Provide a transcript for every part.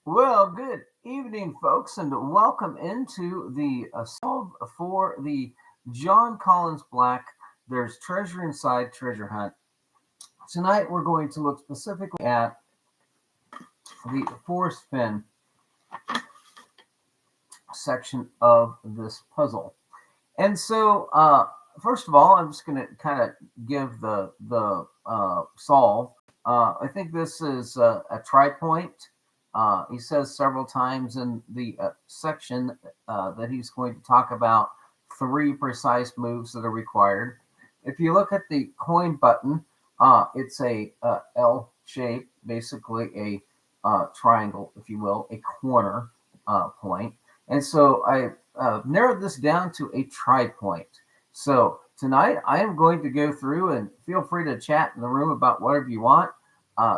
Well, good evening, folks, and welcome into the solve for the John Collins Black There's Treasure Inside Treasure Hunt. Tonight, we're going to look specifically at the Forrest Fenn section of this puzzle. And so, first of all, I'm just going to kind of give the solve. I think this is a tripoint. He says several times in the section that he's going to talk about three precise moves that are required. If you look at the coin button, it's a L shape, basically a triangle, if you will, a corner point. And so I narrowed this down to a tripoint. So tonight I am going to go through, and feel free to chat in the room about whatever you want.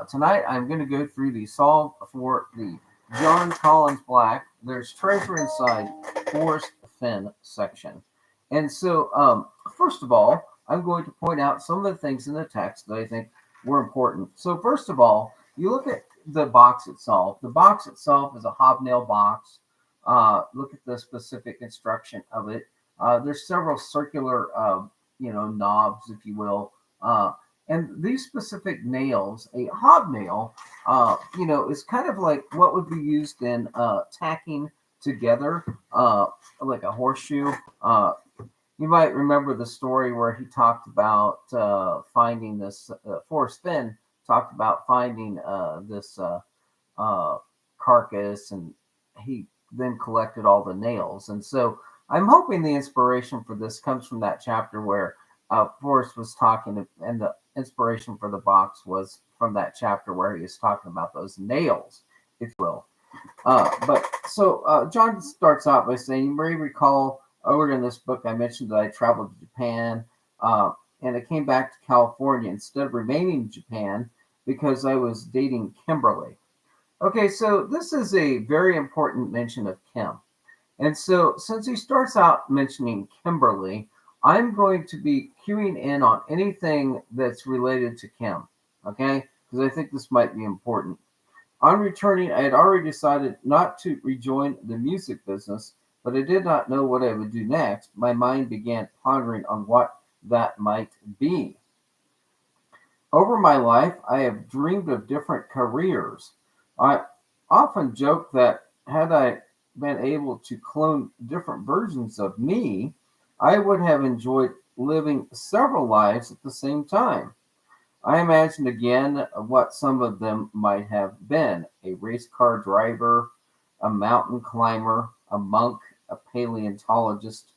Tonight I'm going to go through the solve for the John Collins Black There's Treasure Inside Forrest Fenn section. And so, first of all, I'm going to point out some of the things in the text that I think were important. So, first of all, you look at the box itself. The box itself is a hobnail box. Look at the specific instruction of it. There's several circular, knobs, if you will. And these specific nails, a hobnail, is kind of like what would be used in tacking together, like a horseshoe. You might remember the story where he talked about finding this. Forrest Fenn talked about finding this carcass, and he then collected all the nails. And so I'm hoping the inspiration for this comes from that chapter where Forrest was talking, and the inspiration for the box was from that chapter where he was talking about those nails, if you will. But John starts out by saying, you may recall earlier in this book I mentioned that I traveled to Japan, and I came back to California instead of remaining in Japan because I was dating Kimberly. Okay, so this is a very important mention of Kim. And so since he starts out mentioning Kimberly, I'm going to be cueing in on anything that's related to Kim, okay? Because I think this might be important. On returning, I had already decided not to rejoin the music business, but I did not know what I would do next. My mind began pondering on what that might be. Over my life, I have dreamed of different careers. I often joke that had I been able to clone different versions of me, I would have enjoyed living several lives at the same time. I imagined again what some of them might have been: a race car driver, a mountain climber, a monk, a paleontologist,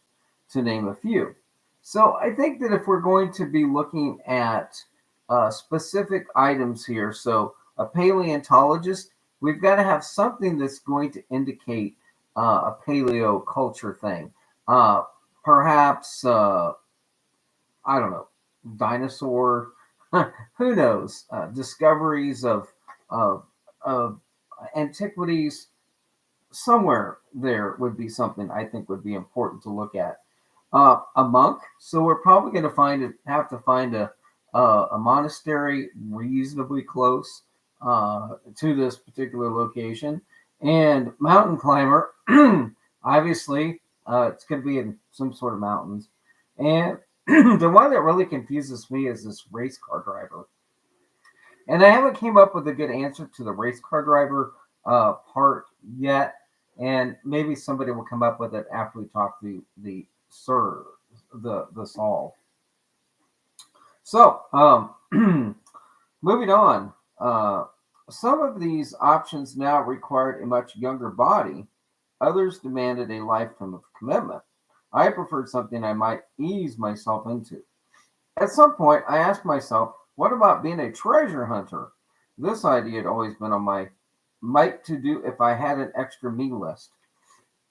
to name a few. So I think that if we're going to be looking at specific items here, so a paleontologist, we've got to have something that's going to indicate a paleo culture thing. Perhaps, I don't know, dinosaur, who knows, discoveries of, of antiquities, somewhere there would be something I think would be important to look at. A monk, so we're probably going to have to find a monastery reasonably close to this particular location. And mountain climber, obviously, it's going to be in some sort of mountains. And the one that really confuses me is this race car driver. And I haven't came up with a good answer to the race car driver part yet. And maybe somebody will come up with it after we talk the solve. So, moving on. Some of these options now required a much younger body. Others demanded a lifetime of commitment. I preferred something I might ease myself into. At some point, I asked myself, what about being a treasure hunter? This idea had always been on my might to do if I had an extra me list.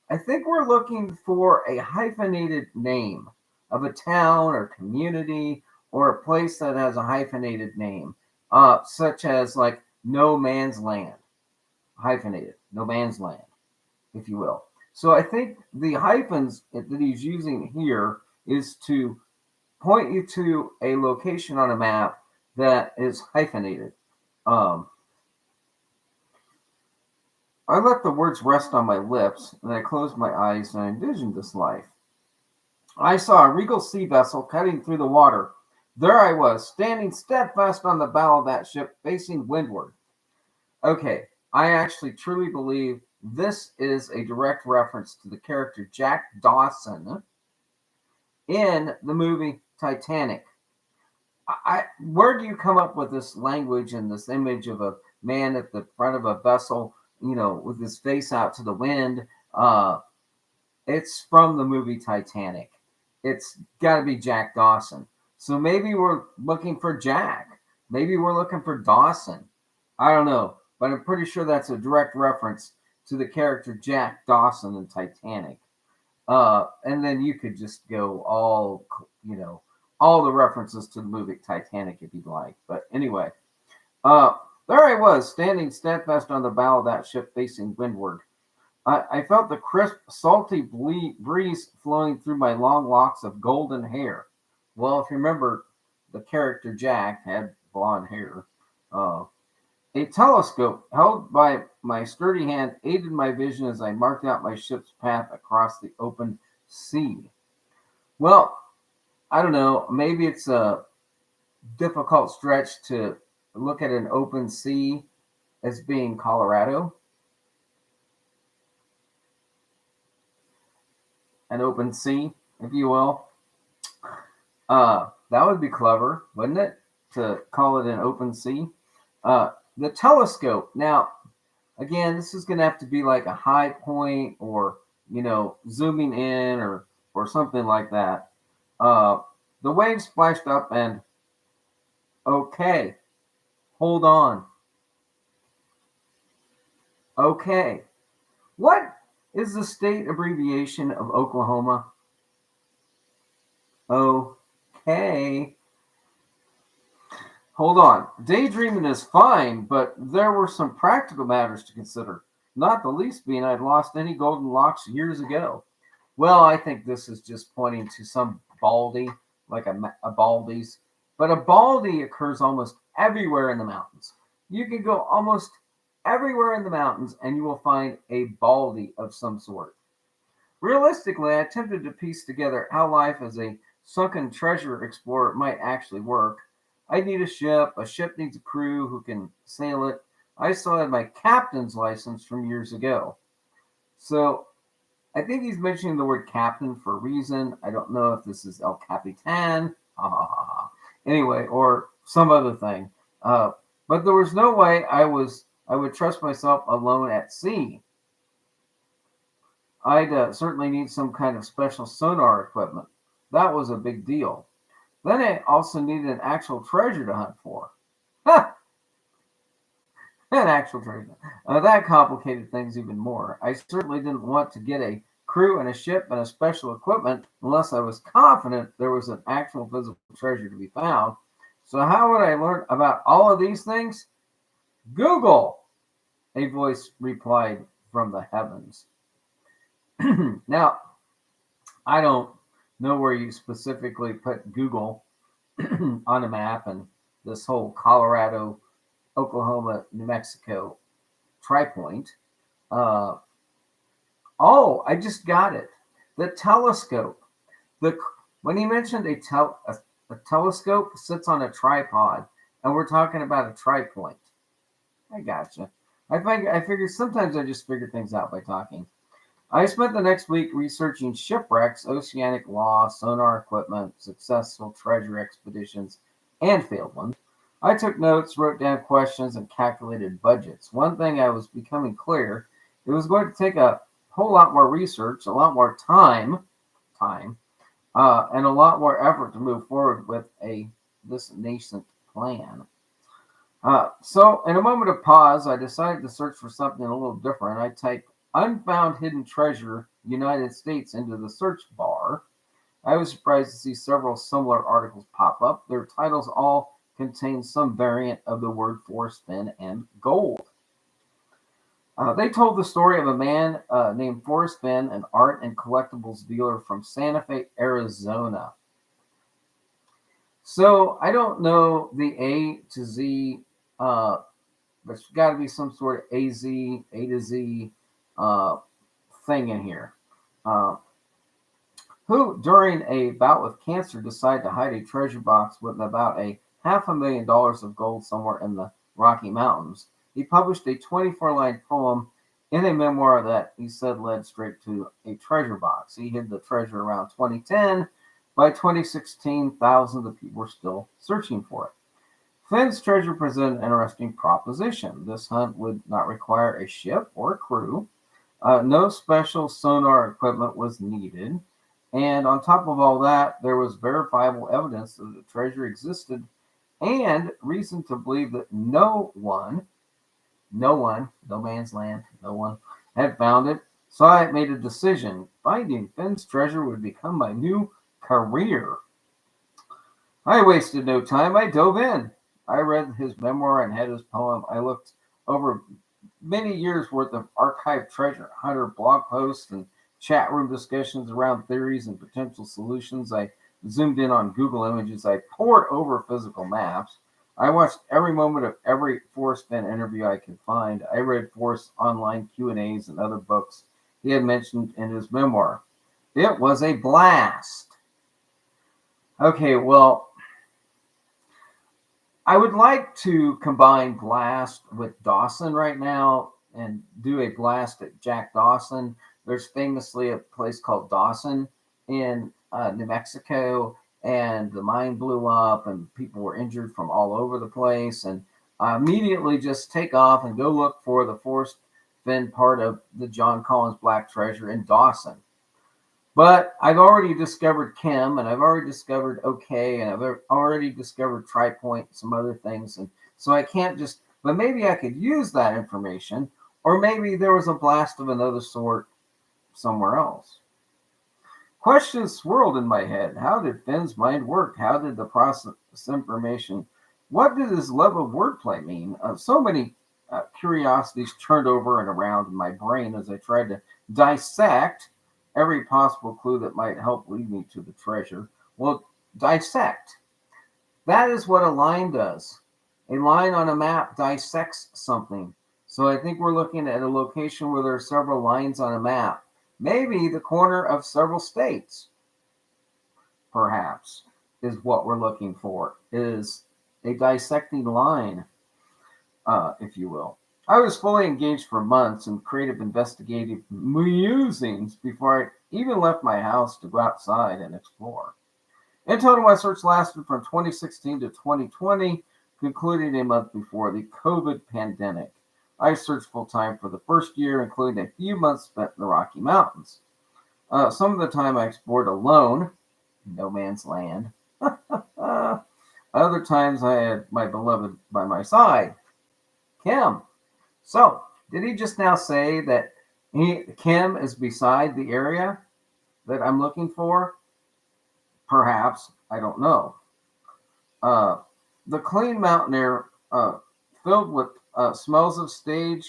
I think we're looking for a hyphenated name of a town or community or a place that has a hyphenated name, such as like No Man's Land, hyphenated, No Man's Land, if you will. So I think the hyphens that he's using here is to point you to a location on a map that is hyphenated. Um, I let the words rest on my lips, and I closed my eyes and I envisioned this life. I saw a regal sea vessel cutting through the water. There I was, standing steadfast on the bow of that ship, facing windward. Okay, I actually truly believe this is a direct reference to the character Jack Dawson in the movie Titanic. Where do you come up with this language and this image of a man at the front of a vessel, with his face out to the wind? It's from the movie Titanic. It's got to be Jack Dawson. So maybe we're looking for Jack. Maybe we're looking for Dawson. I don't know, but I'm pretty sure that's a direct reference to the character Jack Dawson in Titanic. And then you could just go all the references to the movie Titanic if you'd like. But anyway, uh, there I was, standing steadfast on the bow of that ship facing windward. I felt the crisp, salty breeze flowing through my long locks of golden hair. Well, if you remember, the character Jack had blonde hair. Uh, a telescope held by my sturdy hand aided my vision as I marked out my ship's path across the open sea. Well, I don't know. Maybe it's a difficult stretch to look at an open sea as being Colorado. An open sea, if you will. That would be clever, wouldn't it? To call it an open sea. The telescope. Now, again, this is going to have to be like a high point or, zooming in or something like that. The waves splashed up and, okay, hold on. Okay. What is the state abbreviation of Oklahoma? Okay. Hold on. Daydreaming is fine, but there were some practical matters to consider. Not the least being I'd lost any golden locks years ago. Well, I think this is just pointing to some baldy, like a baldies. But a baldy occurs almost everywhere in the mountains. You can go almost everywhere in the mountains and you will find a baldy of some sort. Realistically, I attempted to piece together how life as a sunken treasure explorer might actually work. I need a ship needs a crew who can sail it. I still had my captain's license from years ago. So I think he's mentioning the word captain for a reason. I don't know if this is El Capitan, anyway, or some other thing. But there was no way I would trust myself alone at sea. I'd certainly need some kind of special sonar equipment. That was a big deal. Then I also needed an actual treasure to hunt for. Ha! An actual treasure. That complicated things even more. I certainly didn't want to get a crew and a ship and a special equipment unless I was confident there was an actual physical treasure to be found. So how would I learn about all of these things? Google, a voice replied from the heavens. Now, I don't know where you specifically put Google on a map and this whole Colorado, Oklahoma, New Mexico tripoint. I just got it. The telescope. When he mentioned a telescope sits on a tripod, and we're talking about a tripoint. I gotcha. I figured sometimes I just figure things out by talking. I spent the next week researching shipwrecks, oceanic law, sonar equipment, successful treasure expeditions, and failed ones. I took notes, wrote down questions, and calculated budgets. One thing I was becoming clear, it was going to take a whole lot more research, a lot more time, and a lot more effort to move forward with this nascent plan. So, in a moment of pause, I decided to search for something a little different. I typed "Unfound Hidden Treasure, United States" into the search bar. I was surprised to see several similar articles pop up. Their titles all contain some variant of the word Forrest Fenn and gold. They told the story of a man named Forrest Fenn, an art and collectibles dealer from Santa Fe, Arizona. So I don't know the A to Z There's got to be some sort of A to Z uh, thing in here. Uh, who, during a bout with cancer, decided to hide a treasure box with about a $500,000 of gold somewhere in the Rocky Mountains. He published a 24-line poem in a memoir that he said led straight to a treasure box. He hid the treasure around 2010. By 2016, thousands of people were still searching for it. Fenn's treasure presented an interesting proposition. This hunt would not require a ship or a crew. No special sonar equipment was needed. And on top of all that, there was verifiable evidence that the treasure existed and reason to believe that no one, no man's land, no one had found it. So I made a decision. Finding Fenn's treasure would become my new career. I wasted no time. I dove in. I read his memoir and had his poem. I looked over many years worth of archived treasure hunter blog posts and chat room discussions around theories and potential solutions. I zoomed in on Google Images. I pored over physical maps. I watched every moment of every Forrest Fenn interview I could find. I read Forrest's online Q&As and other books he had mentioned in his memoir. It was a blast. Okay, well, I would like to combine Blast with Dawson right now and do a blast at Jack Dawson. There's famously a place called Dawson in New Mexico, and the mine blew up and people were injured from all over the place. And immediately just take off and go look for the Forrest Fenn part of the John Collins Black Treasure in Dawson. But I've already discovered Chem, and I've already discovered OK, and I've already discovered tripoint, some other things. And so I can't just, but maybe I could use that information, or maybe there was a blast of another sort somewhere else. Questions swirled in my head. How did Fenn's mind work? How did the process information? What did his love of wordplay mean? So many curiosities turned over and around in my brain as I tried to dissect every possible clue that might help lead me to the treasure. Well, dissect. That is what a line does. A line on a map dissects something. So I think we're looking at a location where there are several lines on a map. Maybe the corner of several states, perhaps, is what we're looking for, is a dissecting line, if you will. I was fully engaged for months in creative investigative musings before I even left my house to go outside and explore. In total, my search lasted from 2016 to 2020, concluding a month before the COVID pandemic. I searched full-time for the first year, including a few months spent in the Rocky Mountains. Some of the time I explored alone, no man's land. Other times I had my beloved by my side, Kim. So, did he just now say that Kim is beside the area that I'm looking for? Perhaps. I don't know. The clean mountain air filled with smells of sage,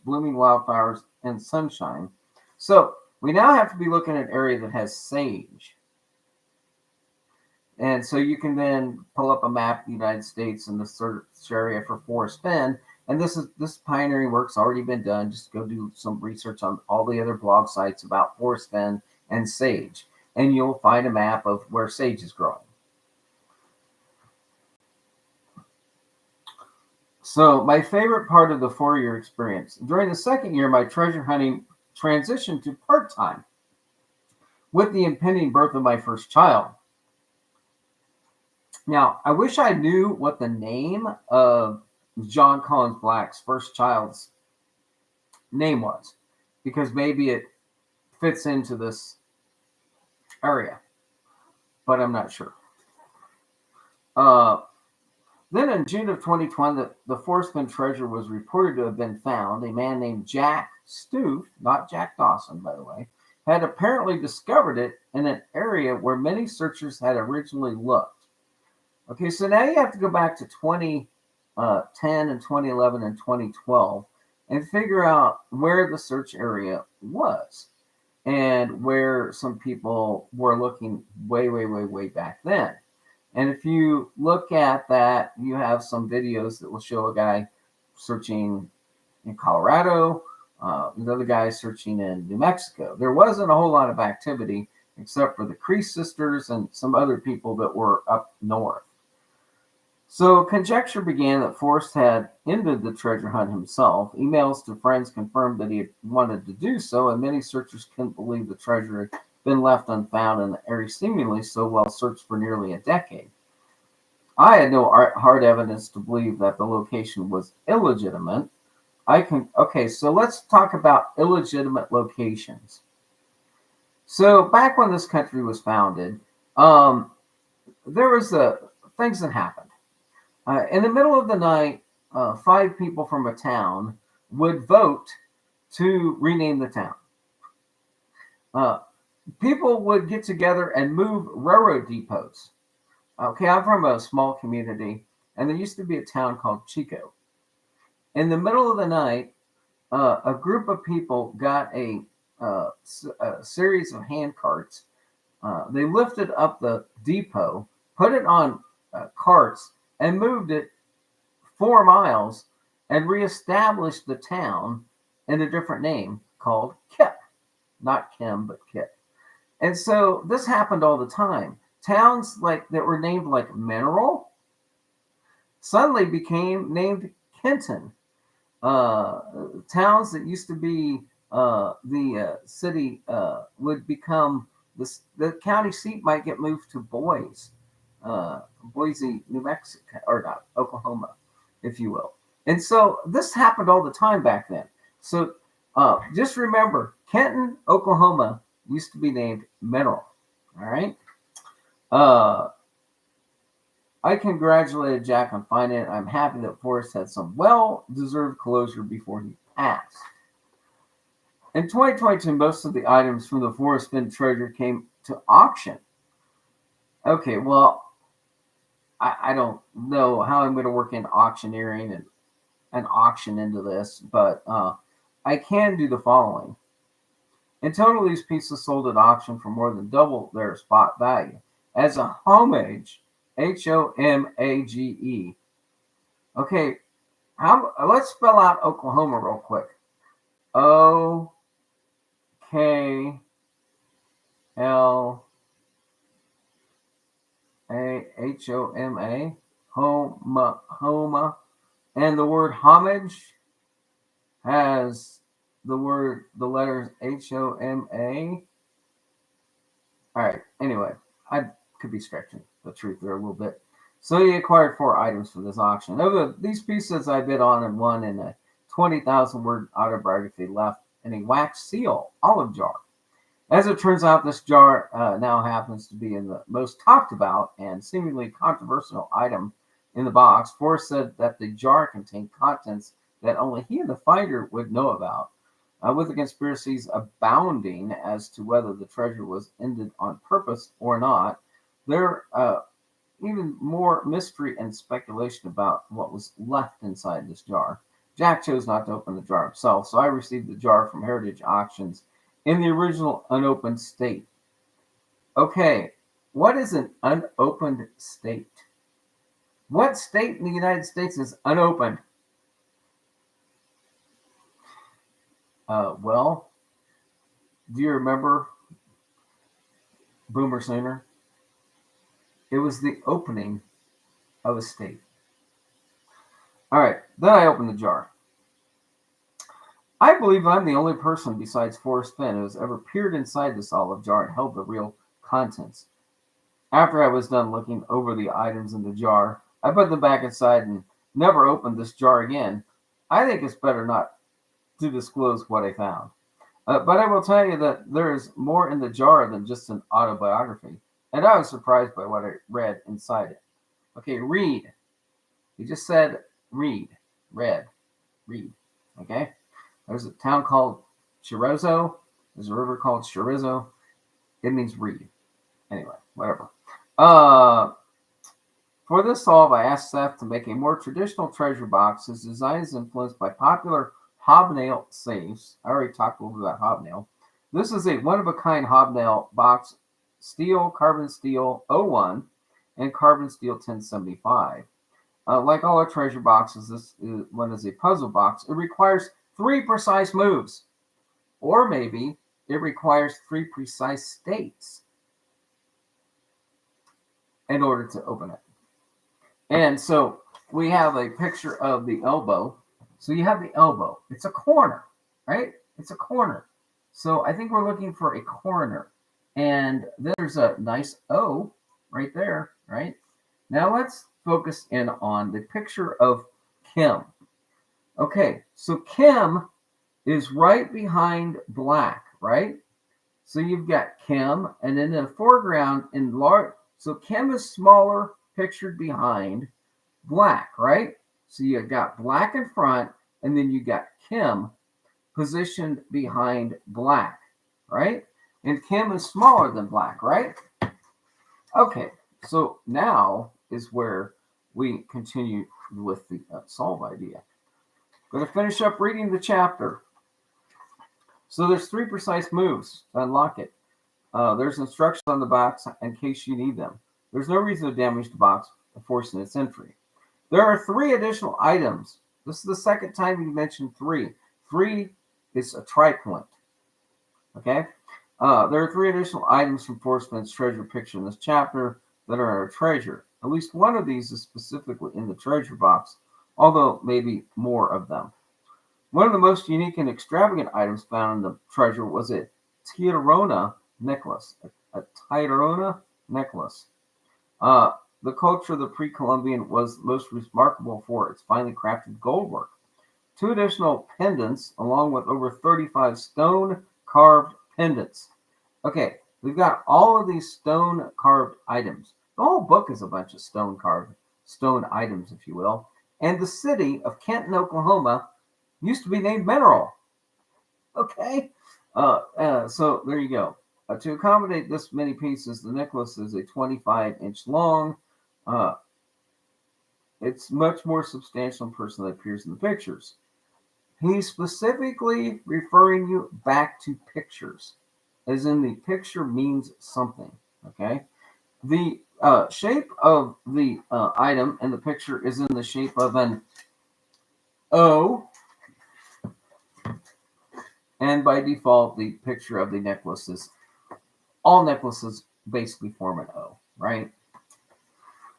blooming wildflowers, and sunshine. So, we now have to be looking at an area that has sage. And so you can then pull up a map of the United States and the search area for Forrest Fenn. And this pioneering work's already been done. Just go do some research on all the other blog sites about Forrest Fenn and sage, and you'll find a map of where sage is growing. So my favorite part of the 4-year experience. During the second year, my treasure hunting transitioned to part-time with the impending birth of my first child. Now, I wish I knew what the name of John Collins Black's first child's name was, because maybe it fits into this area, but I'm not sure. Then in June of 2020, the Forrest Fenn treasure was reported to have been found. A man named Jack Stoof, not Jack Dawson, by the way, had apparently discovered it in an area where many searchers had originally looked. Okay, so now you have to go back to 2010 and 2011 and 2012 and figure out where the search area was and where some people were looking way back then. And if you look at that, you have some videos that will show a guy searching in Colorado. Another guy searching in New Mexico. There wasn't a whole lot of activity except for the Cree sisters and some other people that were up north. So conjecture began that Forrest had ended the treasure hunt himself. Emails to friends confirmed that he had wanted to do so, and many searchers couldn't believe the treasure had been left unfound in the area seemingly so well searched for nearly a decade. I had no hard evidence to believe that the location was illegitimate. Okay, so let's talk about illegitimate locations. So back when this country was founded, there was things that happened. In the middle of the night, 5 people from a town would vote to rename the town. People would get together and move railroad depots. Okay, I'm from a small community, and there used to be a town called Chico. In the middle of the night, a group of people got a series of hand carts. They lifted up the depot, put it on carts, and moved it 4 miles and reestablished the town in a different name called Kip. Not Kim, but Kip. And so this happened all the time. Towns like that were named like Mineral suddenly became named Kenton. Towns that used to be the city would become the county seat might get moved to Boise, New Mexico, or not Oklahoma, if you will. And so this happened all the time back then. So just remember, Kenton, Oklahoma used to be named Mineral. All right. I congratulated Jack on finding it. I'm happy that Forrest had some well-deserved closure before he passed. In 2022, most of the items from the Forrest Fenn treasure came to auction. Okay, well, I don't know how I'm going to work in auctioneering and an auction into this, but I can do the following. In total, these pieces sold at auction for more than double their spot value. As a homage, Homage. Okay, let's spell out Oklahoma real quick. OKLAHOMA, Homa, and the word homage has the letters HOMA. All right. Anyway, I could be stretching the truth there a little bit. So he acquired 4 items for this auction. Of these pieces I bid on and won in a 20,000 word autobiography left in a wax seal olive jar. As it turns out, this jar now happens to be in the most talked about and seemingly controversial item in the box. Forrest said that the jar contained contents that only he and the finder would know about, with the conspiracies abounding as to whether the treasure was ended on purpose or not. There even more mystery and speculation about what was left inside this jar. Jack chose not to open the jar himself, so I received the jar from Heritage Auctions in the original unopened state. Okay, what is an unopened state? What state in the United States is unopened? Well, do you remember Boomer Sooner? It was the opening of a state. All right, then I opened the jar. I believe I'm the only person besides Forrest Fenn who has ever peered inside this olive jar and held the real contents. After I was done looking over the items in the jar, I put them back inside and never opened this jar again. I think it's better not to disclose what I found. But I will tell you that there is more in the jar than just an autobiography, and I was surprised by what I read inside it. Okay, read. He just said read. Read. Okay? There's a town called Chorizo. There's a river called Chorizo. It means read. Anyway, whatever. For this solve, I asked Seth to make a more traditional treasure box. His design is influenced by popular hobnail safes. I already talked a little bit about hobnail. This is a one-of-a-kind hobnail box, steel, carbon steel 01, and carbon steel 1075. Like all our treasure boxes, this one is a puzzle box. It requires 3 precise moves, or maybe it requires 3 precise states in order to open it. And so we have a picture of the elbow. So you have the elbow. It's a corner, right? It's a corner. So I think we're looking for a corner. And there's a nice O right there, right? Now let's focus in on the picture of Kim. Okay, so Kim is right behind Black, right? So you've got Kim, and then in the foreground in large, so Kim is smaller, pictured behind Black, right? So you got Black in front, and then you got Kim positioned behind Black, right? And Kim is smaller than Black, right? Okay, so now is where we continue with the solve idea. Going to finish up reading the chapter. So there's 3 precise moves to unlock it. There's instructions on the box in case you need them. There's no reason to damage the box by forcing its entry. There are 3 additional items. This is the second time you mentioned 3. 3 is a tripoint. Okay? There are 3 additional items from Forrest Fenn's treasure picture in this chapter that are a treasure. At least one of these is specifically in the treasure box, although maybe more of them. One of the most unique and extravagant items found in the treasure was a Tiarona necklace. A Tiarona necklace. The culture of the pre-Columbian was most remarkable for its finely crafted gold work. 2 additional pendants, along with over 35 stone-carved pendants. Okay, we've got all of these stone-carved items. The whole book is a bunch of stone-carved stone items, if you will. And the city of Kenton, Oklahoma, used to be named Mineral. Okay, so there you go. To accommodate this many pieces, the necklace is a 25-inch long. It's much more substantial in person than it appears in the pictures. He's specifically referring you back to pictures, as in the picture means something. Okay, the shape of the item in the picture is in the shape of an O, and by default, the picture of the necklace is all necklaces basically form an O, right?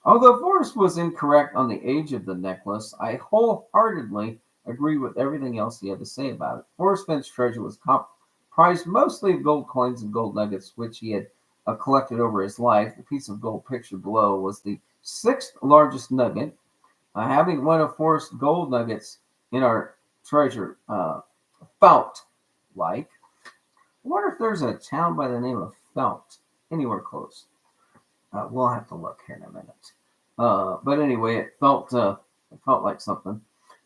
Although Forrest was incorrect on the age of the necklace, I wholeheartedly agree with everything else he had to say about it. Forrest Fenn's treasure was comprised mostly of gold coins and gold nuggets, which he had collected over his life. The piece of gold pictured below was the 6th largest nugget. Having one of Forrest's gold nuggets in our treasure felt like. I wonder if there's a town by the name of Felt anywhere close. We'll have to look here in a minute. But anyway, it felt like something.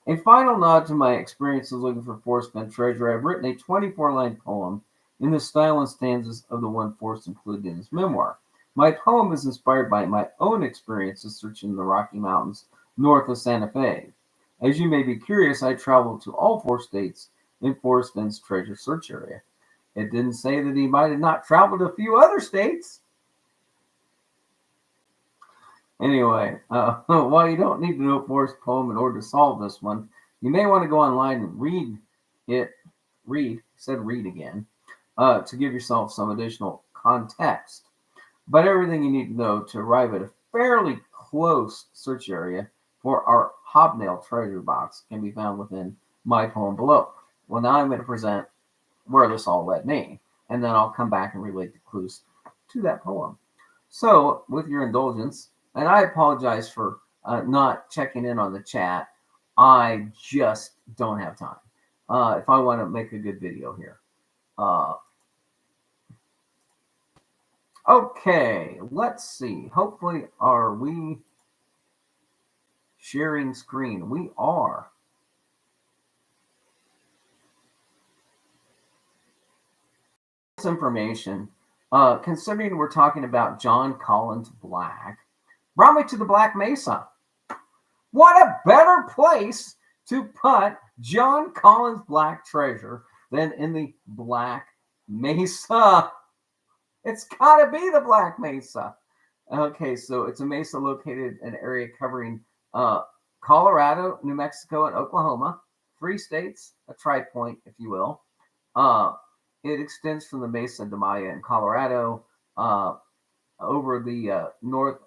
A final nod to my experiences looking for Forrest Fenn treasure. I've written a 24-line poem in the style and stanzas of the one Forrest included in his memoir. My poem is inspired by my own experiences searching the Rocky Mountains north of Santa Fe. As you may be curious, I traveled to all 4 states in Forrest Fenn's treasure search area. It didn't say that he might have not traveled to a few other states. Anyway, while you don't need to know Forrest's poem in order to solve this one, you may want to go online and read again, to give yourself some additional context. But everything you need to know to arrive at a fairly close search area for our hobnail treasure box can be found within my poem below. Well, now I'm going to present where this all led me, and then I'll come back and relate the clues to that poem. So, with your indulgence, and I apologize for not checking in on the chat. I just don't have time if I want to make a good video here. Okay, let's see. Hopefully, are we sharing screen? We are. This information, considering we're talking about John Collins Black, brought me to the Black Mesa. What a better place to put John Collins Black treasure than in the Black Mesa. It's got to be the Black Mesa. Okay, so it's a mesa located in an area covering Colorado, New Mexico, and Oklahoma. 3 states, a tripoint, if you will. It extends from the Mesa de Maya in Colorado over the North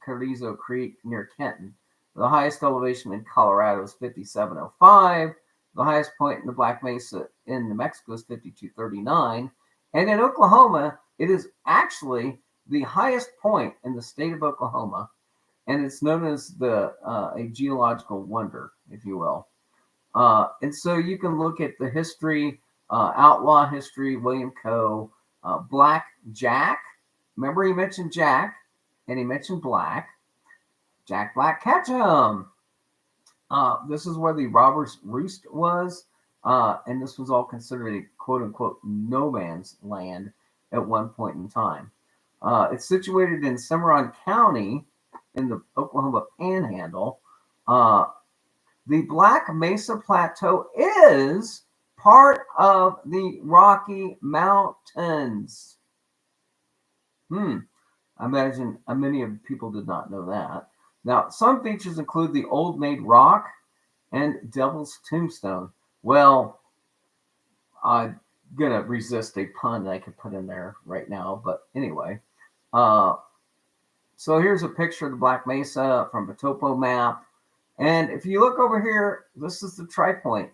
Carrizo Creek near Kenton. The highest elevation in Colorado is 5705. The highest point in the Black Mesa in New Mexico is 5239. And in Oklahoma, it is actually the highest point in the state of Oklahoma. And it's known as a geological wonder, if you will. And so you can look at the history, outlaw history, William Coe, Black Jack. Remember, he mentioned Jack, and he mentioned Black. Jack Black Ketchum. This is where the robbers' roost was, and this was all considered a quote-unquote no man's land at one point in time. It's situated in Cimarron County in the Oklahoma Panhandle. The Black Mesa Plateau is part of the Rocky Mountains. I imagine many of people did not know that. Now, some features include the Old Maid Rock and Devil's Tombstone. Well, I'm going to resist a pun that I could put in there right now. But anyway, so here's a picture of the Black Mesa from a topo map. And if you look over here, this is the tripoint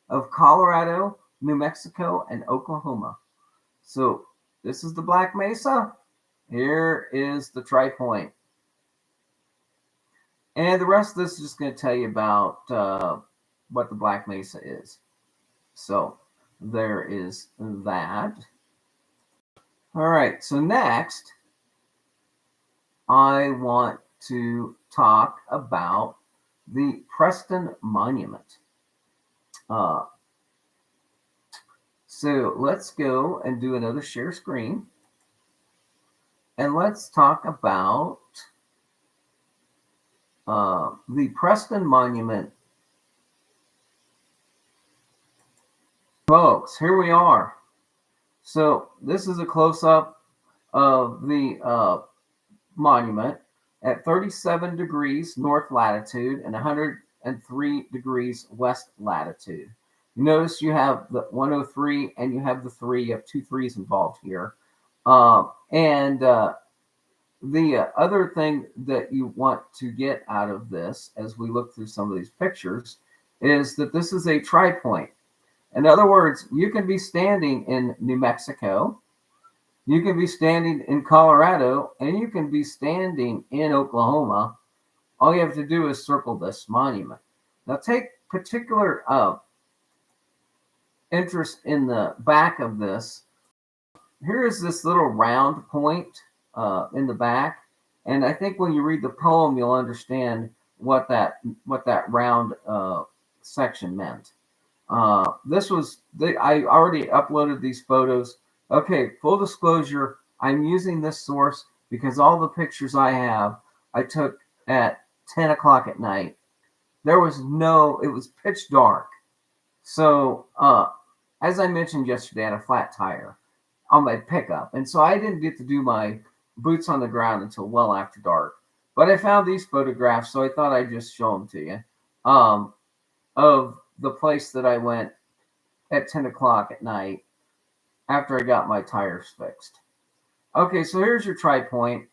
of Colorado, New Mexico, and Oklahoma. So this is the Black Mesa. Here is the tripoint. And the rest of this is just going to tell you about what the Black Mesa is. So there is that. All right, so next, I want to talk about the Preston Monument. So let's go and do another share screen. And let's talk about the Preston Monument. Folks, here we are. So this is a close-up of the monument at 37 degrees north latitude and 103 degrees west latitude. You notice you have the 103 and you have the 3. You have 2 3s involved here. The other thing that you want to get out of this, as we look through some of these pictures, is that this is a tripoint. In other words, you can be standing in New Mexico, you can be standing in Colorado, and you can be standing in Oklahoma. All you have to do is circle this monument. Now, take particular interest in the back of this. Here is this little round point in the back, and I think when you read the poem, you'll understand what that round section meant. I already uploaded these photos. Okay, full disclosure, I'm using this source because all the pictures I have I took at 10 o'clock at night. It was pitch dark. So as I mentioned yesterday, I had a flat tire on my pickup, and so I didn't get to do my boots on the ground until well after dark. But I found these photographs, so I thought I'd just show them to you of the place that I went at 10 o'clock at night after I got my tires fixed. Okay, so here's your tripoint.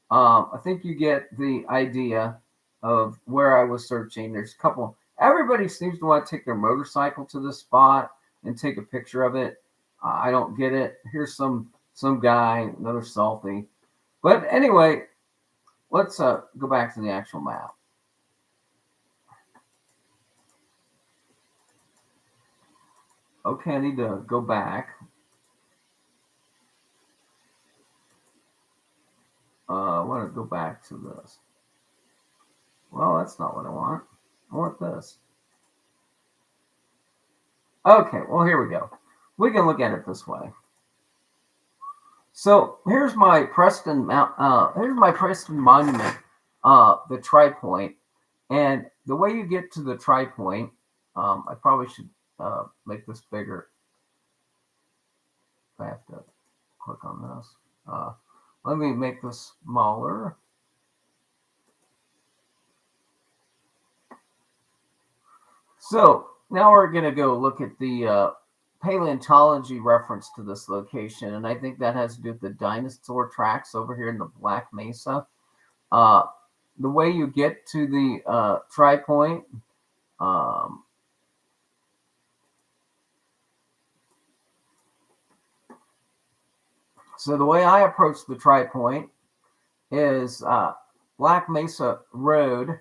I think you get the idea of where I was searching. There's a couple. Everybody seems to want to take their motorcycle to this spot and take a picture of it. I don't get it. Here's some guy, another selfie. But anyway, let's go back to the actual map. Okay, I need to go back. I want to go back to this. Well, that's not what I want. I want this. Okay, well, here we go. We can look at it this way. So here's my Preston Monument, the tripoint, and the way you get to the tripoint, I probably should make this bigger. I have to click on this. Let me make this smaller. So now we're going to go look at the paleontology reference to this location, and I think that has to do with the dinosaur tracks over here in the Black Mesa. Uh, the way you get to the tripoint, um, so the way I approach the tripoint is Black Mesa Road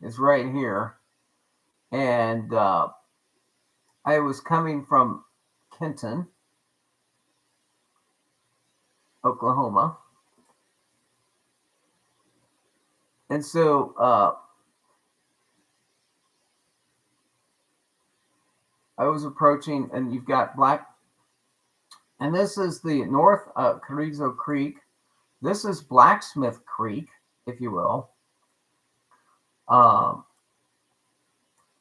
is right here, and I was coming from Kenton, Oklahoma, and so I was approaching, and you've got and this is the North Carrizo Creek. This is Blacksmith Creek, if you will. Um,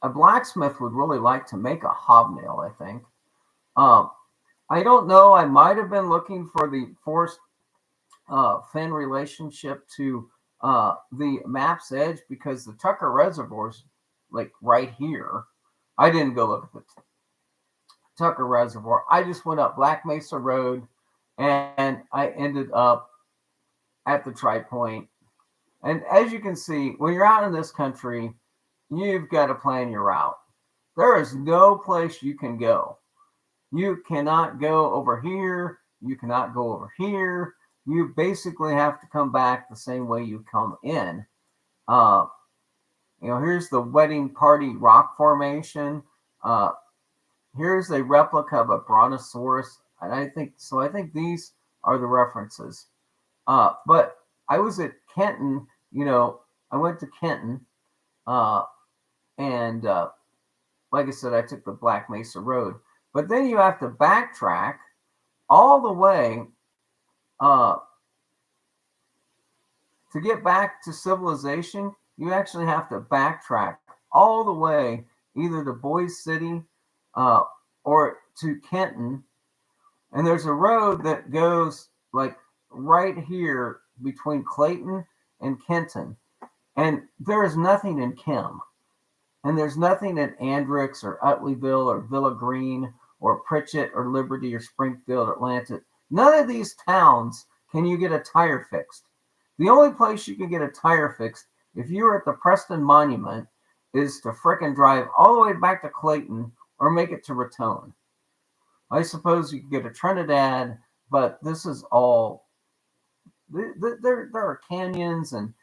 a blacksmith would really like to make a hobnail, I think. Um, I don't know. I might have been looking for the Forrest Fenn relationship to the map's edge because the Tucker Reservoir's like right here. I didn't go look at the Tucker Reservoir. I just went up Black Mesa Road and I ended up at the Tri-Point. And as you can see, when you're out in this country, you've got to plan your route. There is no place you can go. You cannot go over here. You cannot go over here. You basically have to come back the same way you come in. Here's the wedding party rock formation. Here's a replica of a brontosaurus, and I think these are the references. But I was at Kenton. I went to Kenton, and like I said, I took the Black Mesa Road. But then you have to backtrack all the way to get back to civilization. You actually have to backtrack all the way either to Boise City or to Kenton. And there's a road that goes like right here between Clayton and Kenton. And there is nothing in Kim. And there's nothing in Andrix or Utleyville or Villa Green or Pritchett or Liberty or Springfield, Atlanta. None of these towns can you get a tire fixed. The only place you can get a tire fixed if you're at the Preston Monument is to frickin' drive all the way back to Clayton or make it to Raton. I suppose you could get a Trinidad, but this is all, there are canyons and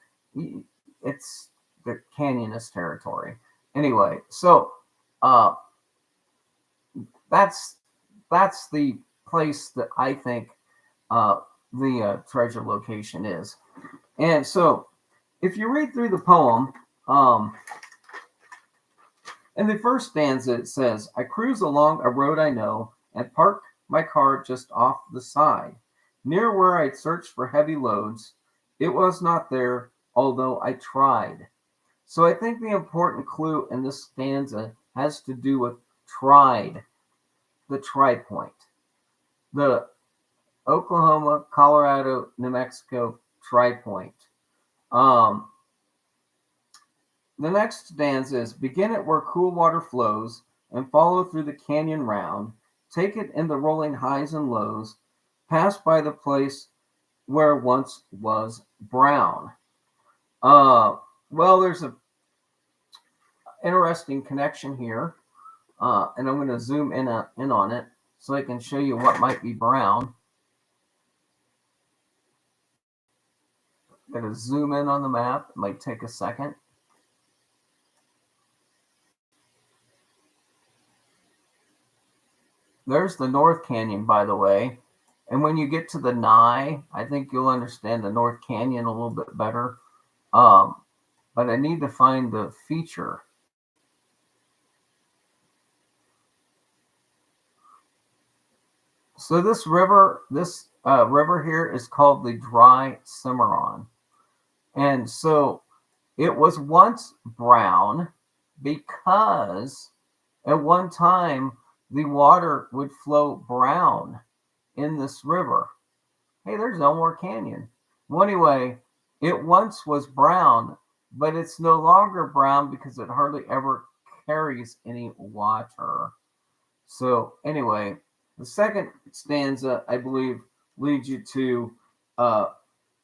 it's the canyonist territory. Anyway, so that's the place that I think the treasure location is. And so if you read through the poem, in the first stanza, it says, I cruise along a road I know and park my car just off the side, near where I'd searched for heavy loads. It was not there, although I tried. So I think the important clue in this stanza has to do with tried, the tri-point, the Oklahoma, Colorado, New Mexico tri-point. The next stanza is begin it where cool water flows and follow through the canyon round. Take it in the rolling highs and lows. Pass by the place where once was brown. Well, there's a interesting connection here, and I'm going to zoom in on it so I can show you what might be brown. I'm going to zoom in on the map. It might take a second. There's the North Canyon, by the way. And when you get to the Nye, I think you'll understand the North Canyon a little bit better. But I need to find the feature. So this river here is called the Dry Cimarron. And so it was once brown because at one time the water would flow brown in this river. Hey, there's Elmore Canyon. Well, anyway, it once was brown, but it's no longer brown because it hardly ever carries any water. So anyway, the second stanza, I believe, leads you to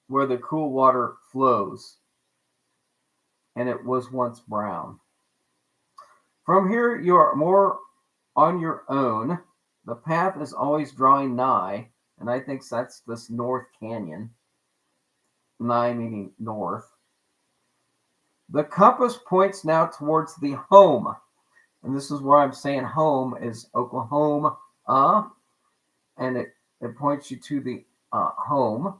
where the cool water flows, and it was once brown. From here, you are more on your own. The path is always drawing nigh, and I think that's this North Canyon. Nigh meaning north. The compass points now towards the home, and this is where I'm saying home is Oklahoma, and it points you to the home.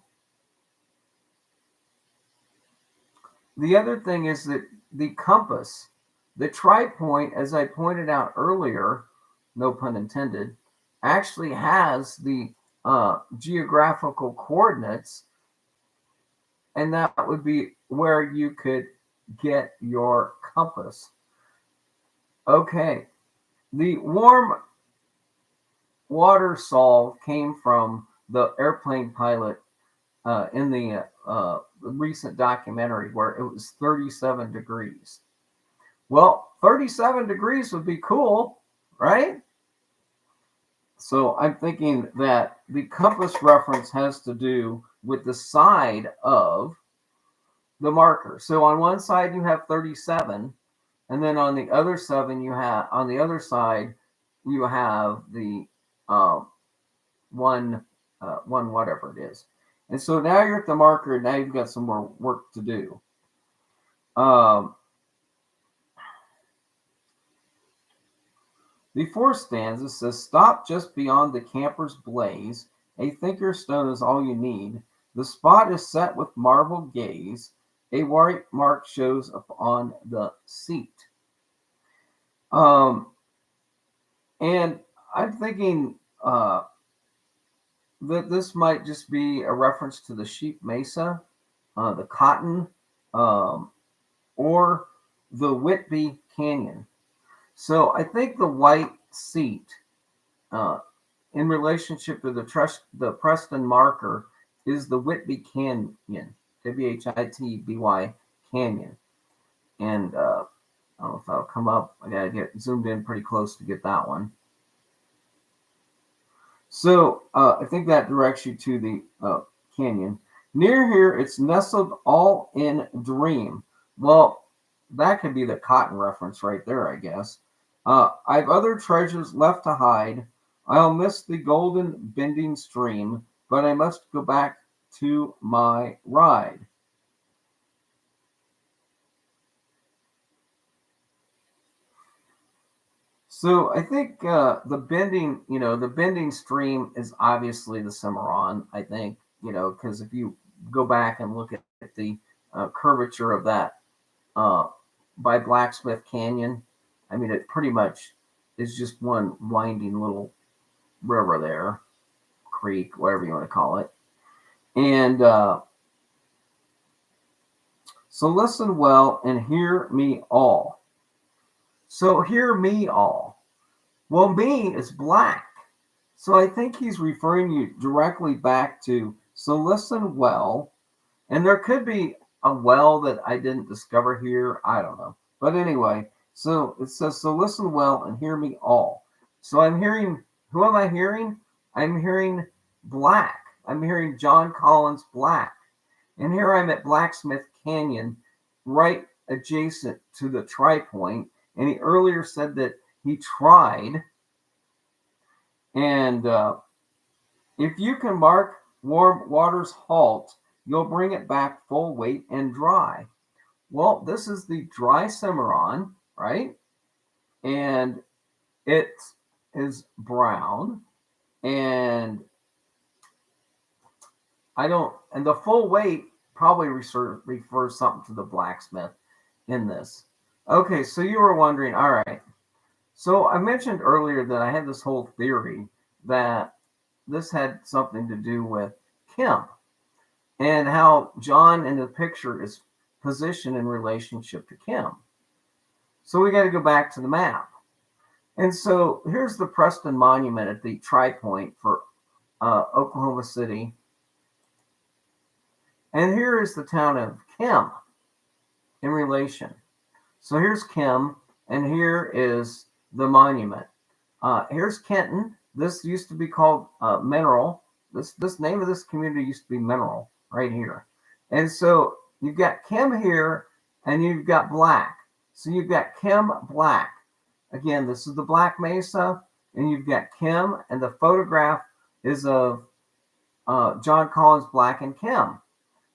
The other thing is that the compass, the tripoint, as I pointed out earlier, no pun intended, actually has the geographical coordinates, and that would be where you could get your compass. Okay, the warm water solve came from the airplane pilot in the recent documentary where it was 37 degrees. Well, 37 degrees would be cool, right? So I'm thinking that the compass reference has to do with the side of the marker. So on one side you have 37, and then on the other side you have the one whatever it is. And so now you're at the marker, and now you've got some more work to do. The fourth stanza says, stop just beyond the camper's blaze. A thinker's stone is all you need. The spot is set with marble gaze. A white mark shows upon the seat. And I'm thinking that this might just be a reference to the Sheep Mesa, the Cotton, or the Whitby Canyon. So I think the white seat, in relationship to the Preston marker, is the Whitby Canyon, Whitby Canyon. And I don't know if that'll come up. I gotta get zoomed in pretty close to get that one. So I think that directs you to the canyon. Near here, it's nestled all in dream. Well, that could be the Cotton reference right there, I guess. I've other treasures left to hide. I'll miss the golden bending stream, but I must go back to my ride. So I think the bending stream is obviously the Cimarron, I think, because if you go back and look at the curvature of that by Blacksmith Canyon, I mean, it pretty much is just one winding little river there, creek, whatever you want to call it. And so listen well and hear me all. So hear me all. Well, me is black. So I think he's referring you directly back to, so listen well. And there could be a well that I didn't discover here. I don't know. But anyway, so it says, so listen well and hear me all. So I'm hearing, who am I hearing? I'm hearing Black. I'm hearing John Collins Black. And here I'm at Blacksmith Canyon, right adjacent to the tripoint. And he earlier said that he tried. And if you can mark warm water's halt, you'll bring it back full weight and dry. Well, this is the dry Cimarron, right? And it is brown. And and the full weight probably refers something to the blacksmith in this. Okay, so you were wondering, all right. So I mentioned earlier that I had this whole theory that this had something to do with Kemp and how John in the picture is positioned in relationship to Kemp. So we got to go back to the map. And so here's the Preston Monument at the tripoint for Oklahoma City. And here is the town of Kemp in relation. So here's Kemp, and here is the monument. Here's Kenton. This used to be called Mineral. This name of this community used to be Mineral right here. And so you've got Kim here, and you've got Black. So you've got Kim Black. Again, this is the Black Mesa, and you've got Kim, and the photograph is of John Collins, Black, and Kim.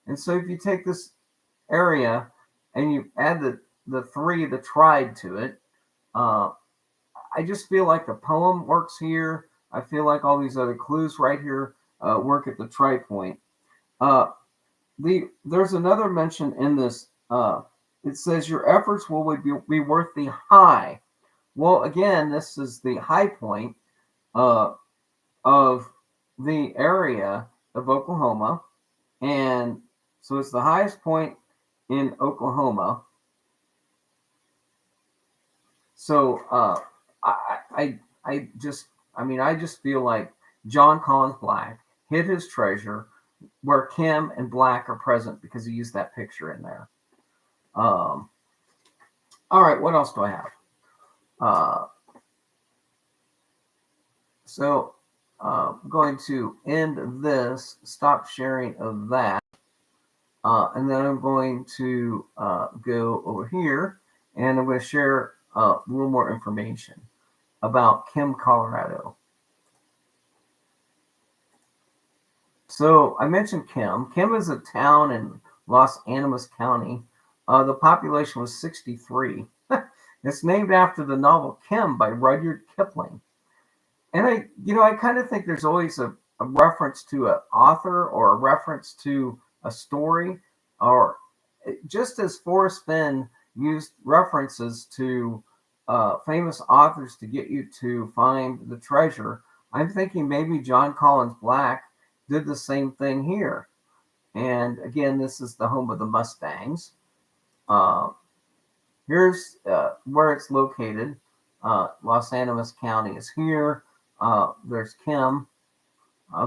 And so if you take this area and you add the tried to it, I just feel like the poem works here. I feel like all these other clues right here work at the tripoint. There's another mention in this. It says your efforts will be worth the high. Well, again, this is the high point of the area of Oklahoma, and so it's the highest point in Oklahoma. So I just feel like John Collins Black hid his treasure where Kim and Black are present because he used that picture in there. All right, what else do I have? So I'm going to end this, stop sharing of that, and then I'm going to go over here, and I'm going to share a little more information about Kim, Colorado. So I mentioned Kim. Kim is a town in Los Animas County. The population was 63. It's named after the novel Kim by Rudyard Kipling. And I kind of think there's always a reference to an author or a reference to a story, or just as Forrest Fenn used references to famous authors to get you to find the treasure, I'm thinking maybe John Collins Black did the same thing here. And again, this is the home of the Mustangs. Here's where it's located. Los Animas County is here. There's Kim.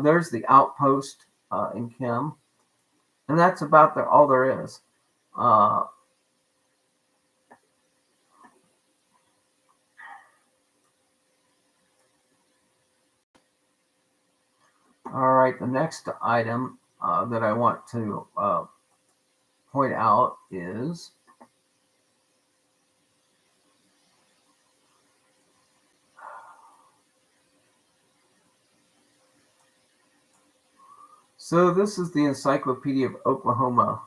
There's the outpost in Kim. And that's about all there is. All right, the next item that I want to point out is so this is the Encyclopedia of Oklahoma.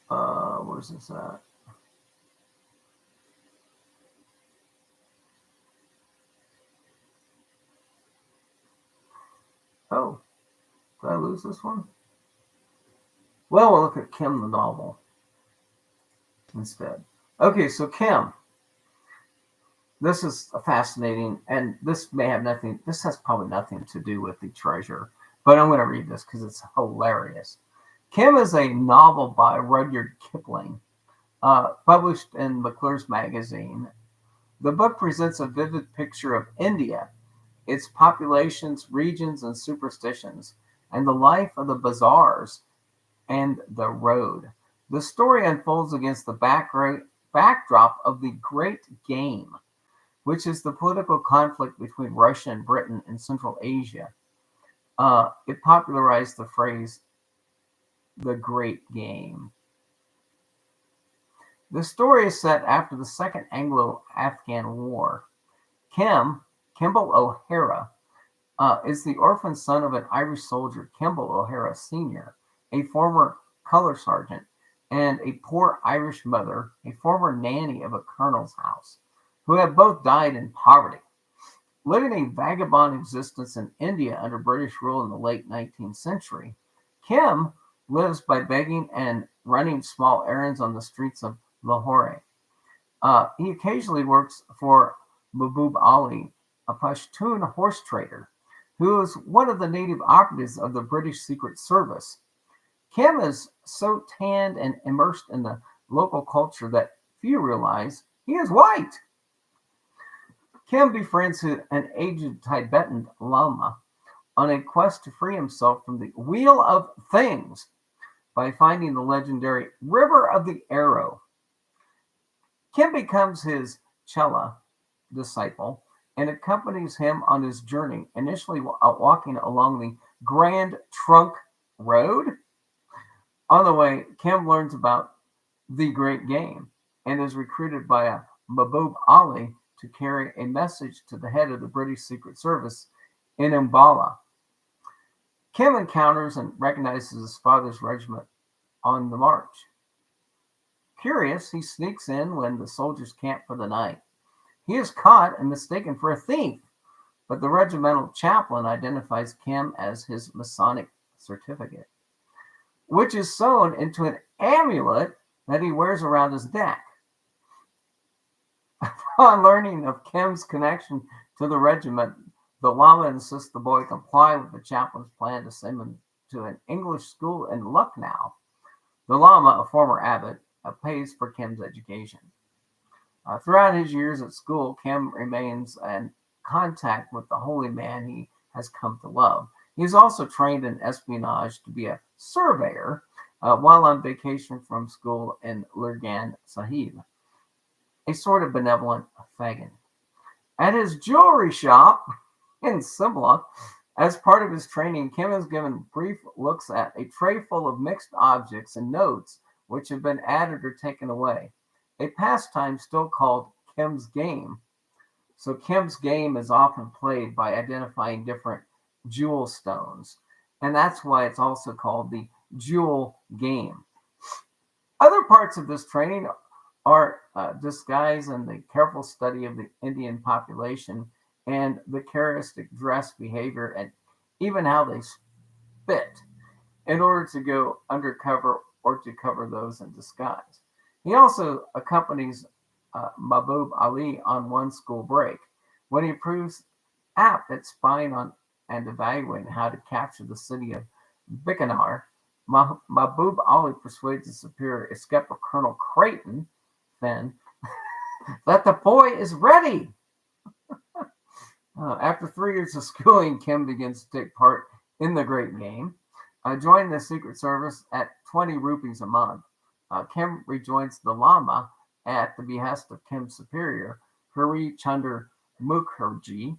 Where's this at? Oh, did I lose this one? Well, we'll look at Kim the novel instead. Okay, so Kim. This is fascinating, and this has probably nothing to do with the treasure, but I'm going to read this because it's hilarious. Kim is a novel by Rudyard Kipling, published in McClure's magazine. The book presents a vivid picture of India, its populations, regions, and superstitions, and the life of the bazaars and the road. The story unfolds against the backdrop of the Great Game, which is the political conflict between Russia and Britain in Central Asia. It popularized the phrase, the Great Game. The story is set after the Second Anglo-Afghan War. Kimball O'Hara, is the orphan son of an Irish soldier, Kimball O'Hara Sr., a former color sergeant, and a poor Irish mother, a former nanny of a colonel's house, who have both died in poverty. Living a vagabond existence in India under British rule in the late 19th century, Kim lives by begging and running small errands on the streets of Lahore. He occasionally works for Mahbub Ali, a Pashtun horse trader, who is one of the native operatives of the British Secret Service. Kim is so tanned and immersed in the local culture that few realize he is white. Kim befriends an aged Tibetan Lama on a quest to free himself from the Wheel of Things by finding the legendary River of the Arrow. Kim becomes his Chela disciple and accompanies him on his journey, initially walking along the Grand Trunk Road. On the way, Kim learns about the great game and is recruited by a Mahbub Ali to carry a message to the head of the British Secret Service in Umballa. Kim encounters and recognizes his father's regiment on the march. Curious, he sneaks in when the soldiers camp for the night. He is caught and mistaken for a thief, but the regimental chaplain identifies Kim as his Masonic certificate, which is sewn into an amulet that he wears around his neck. Upon learning of Kim's connection to the regiment, the Lama insists the boy comply with the chaplain's plan to send him to an English school in Lucknow. The Lama, a former abbot, pays for Kim's education. Throughout his years at school, Kim remains in contact with the holy man he has come to love. He is also trained in espionage to be a surveyor while on vacation from school in Lurgan Sahib, a sort of benevolent fagin. At his jewelry shop in Simla, as part of his training, Kim is given brief looks at a tray full of mixed objects and notes which have been added or taken away, a pastime still called Kim's game. So Kim's game is often played by identifying different jewel stones, and that's why it's also called the jewel game. Other parts of this training are disguise and the careful study of the Indian population and the characteristic dress, behavior, and even how they spit in order to go undercover or to cover those in disguise. He also accompanies Mahbub Ali on one school break when he proves apt at spying on and evaluating how to capture the city of Bikaner. Mahbub Ali persuades his superior, skeptical Colonel Creighton Fenn, that the boy is ready. After 3 years of schooling, Kim begins to take part in the great game, joining the Secret Service at 20 rupees a month. Kim rejoins the Lama at the behest of Kim's superior, Hari Chandra Mukherjee.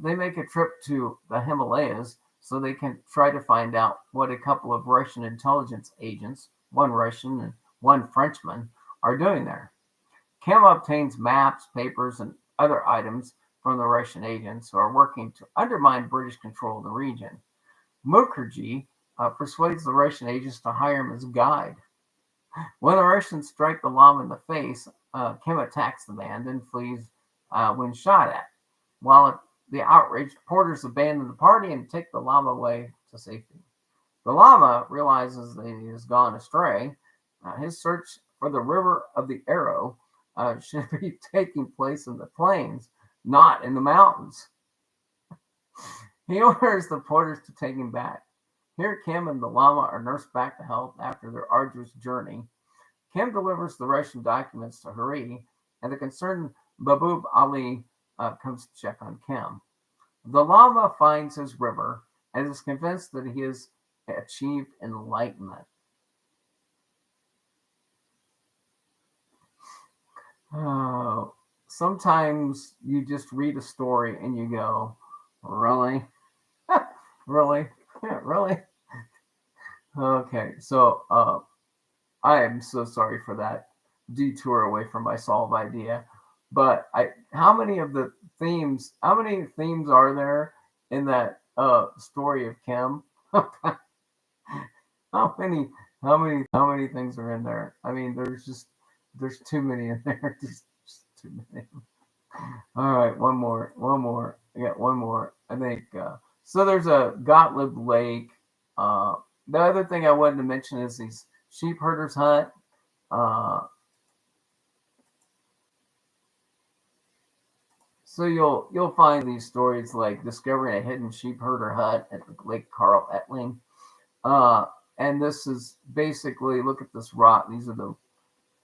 They make a trip to the Himalayas so they can try to find out what a couple of Russian intelligence agents, one Russian and one Frenchman, are doing there. Kim obtains maps, papers, and other items from the Russian agents who are working to undermine British control of the region. Mukherjee persuades the Russian agents to hire him as a guide. When the Russians strike the Lama in the face, Kim attacks the man, then flees when shot at, while the outraged porters abandon the party and take the Lama away to safety. The Lama realizes that he has gone astray. His search for the river of the Arrow should be taking place in the plains, not in the mountains. He orders the porters to take him back. Here, Kim and the Lama are nursed back to health after their arduous journey. Kim delivers the Russian documents to Hari, and the concerned Mahbub Ali comes to check on Kim. The Lama finds his river and is convinced that he has achieved enlightenment. Sometimes you just read a story and you go, really? Really? Yeah, really? Okay, so I am so sorry for that detour away from my solve idea. But how many themes are there in that story of Kim? how many things are in there? I mean, there's too many in there. Just too many. All right, one more. I got one more. I think so. There's a Gottlieb Lake. The other thing I wanted to mention is these sheep herders hut. So you'll find these stories like discovering a hidden sheep herder hut at Lake Carl Etling. And this is basically, look at this rock. These are